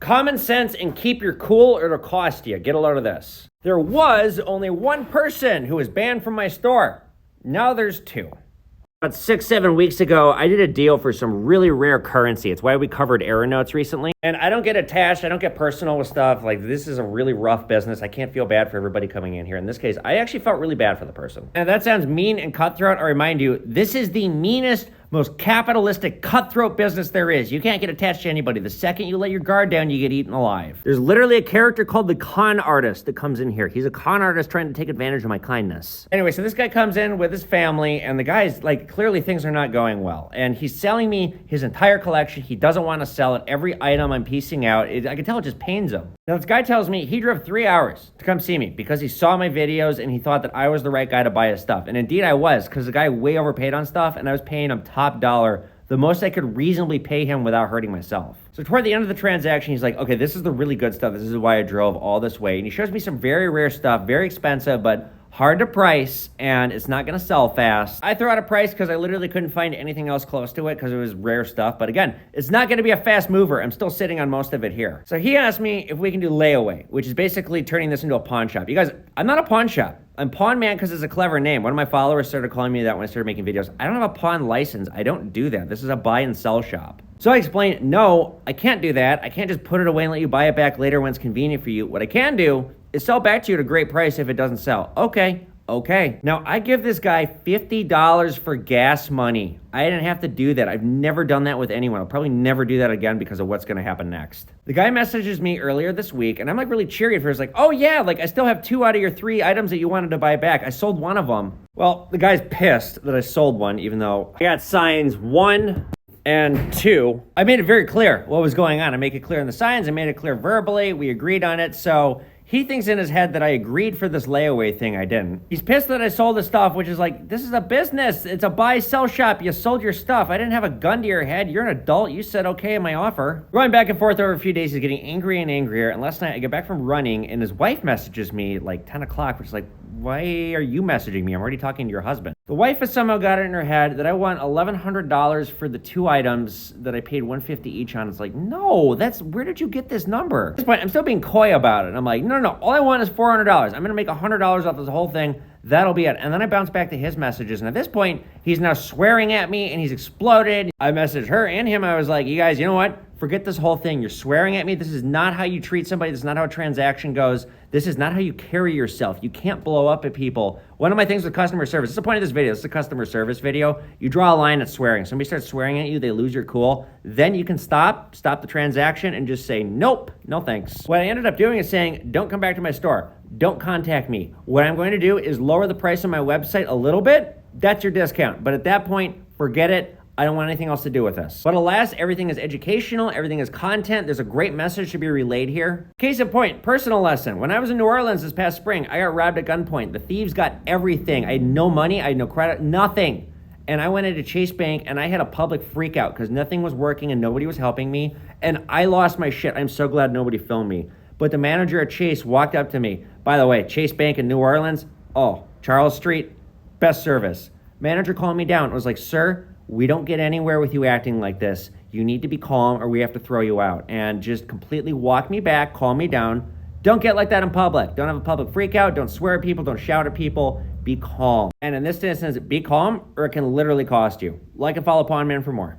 Common sense and keep your cool or it'll cost you. Get a load of this. There was only one person who was banned from my store. Now there's two. About 6-7 weeks ago, I did a deal for some really rare currency. It's why we covered error notes recently. And I don't get attached. I don't get personal with stuff. Like, this is a really rough business. I can't feel bad for everybody coming in here. In this case, I actually felt really bad for the person. And if that sounds mean and cutthroat, I remind you, this is the meanest, most capitalistic, cutthroat business there is. You can't get attached to anybody. The second you let your guard down, you get eaten alive. There's literally a character called the con artist that comes in here. He's a con artist trying to take advantage of my kindness. Anyway, so this guy comes in with his family, and the guy's like, clearly things are not going well. And he's selling me his entire collection. He doesn't want to sell it. Every item I'm piecing out, I can tell it just pains him. Now, this guy tells me he drove 3 hours to come see me because he saw my videos and he thought that I was the right guy to buy his stuff. And indeed I was, because the guy way overpaid on stuff and I was paying him top dollar, the most I could reasonably pay him without hurting myself. So toward the end of the transaction, he's like, okay, this is the really good stuff. This is why I drove all this way. And he shows me some very rare stuff, very expensive, but hard to price, and it's not gonna sell fast. I throw out a price because I literally couldn't find anything else close to it because it was rare stuff. But again, it's not gonna be a fast mover. I'm still sitting on most of it here. So he asked me if we can do layaway, which is basically turning this into a pawn shop. You guys, I'm not a pawn shop. I'm Pawn Man because it's a clever name. One of my followers started calling me that when I started making videos. I don't have a pawn license. I don't do that. This is a buy and sell shop. So I explained, no, I can't do that. I can't just put it away and let you buy it back later when it's convenient for you. What I can do is sell back to you at a great price if it doesn't sell. Okay. Now, I give this guy $50 for gas money. I didn't have to do that. I've never done that with anyone. I'll probably never do that again because of what's going to happen next. The guy messages me earlier this week, and I'm like really cheery for it. He's like, oh yeah, like I still have 2 out of your 3 items that you wanted to buy back. I sold one of them. Well, the guy's pissed that I sold one, even though I got signs 1 and 2. I made it very clear what was going on. I make it clear in the signs. I made it clear verbally. We agreed on it. So he thinks in his head that I agreed for this layaway thing. I didn't. He's pissed that I sold the stuff, which is like, this is a business. It's a buy-sell shop. You sold your stuff. I didn't have a gun to your head. You're an adult. You said okay in my offer. Going back and forth over a few days, he's getting angrier and angrier. And last night I get back from running and his wife messages me like 10 o'clock, which is like, why are you messaging me? I'm already talking to your husband. The wife has somehow got it in her head that I want $1,100 for the 2 items that I paid $150 each on. It's like, no, where did you get this number? At this point, I'm still being coy about it. I'm like, no, all I want is $400. I'm gonna make $100 off this whole thing. That'll be it. And then I bounce back to his messages. And at this point, he's now swearing at me and he's exploded. I messaged her and him. I was like, you guys, you know what? Forget this whole thing. You're swearing at me. This is not how you treat somebody. This is not how a transaction goes. This is not how you carry yourself. You can't blow up at people. One of my things with customer service, this is the point of this video. This is a customer service video. You draw a line at swearing. Somebody starts swearing at you, they lose your cool. Then you can stop the transaction and just say, nope, no thanks. What I ended up doing is saying, don't come back to my store. Don't contact me. What I'm going to do is lower the price on my website a little bit. That's your discount. But at that point, forget it. I don't want anything else to do with this. But alas, everything is educational. Everything is content. There's a great message to be relayed here. Case in point, personal lesson. When I was in New Orleans this past spring, I got robbed at gunpoint. The thieves got everything. I had no money. I had no credit, nothing. And I went into Chase Bank and I had a public freak out because nothing was working and nobody was helping me. And I lost my shit. I'm so glad nobody filmed me. But the manager at Chase walked up to me. By the way, Chase Bank in New Orleans, Charles Street, best service. Manager called me down. I was like, sir, we don't get anywhere with you acting like this. You need to be calm or we have to throw you out. And just completely walk me back, calm me down. Don't get like that in public. Don't have a public freak out. Don't swear at people. Don't shout at people. Be calm. And in this instance, be calm or it can literally cost you. Like and follow Pawn Man for more.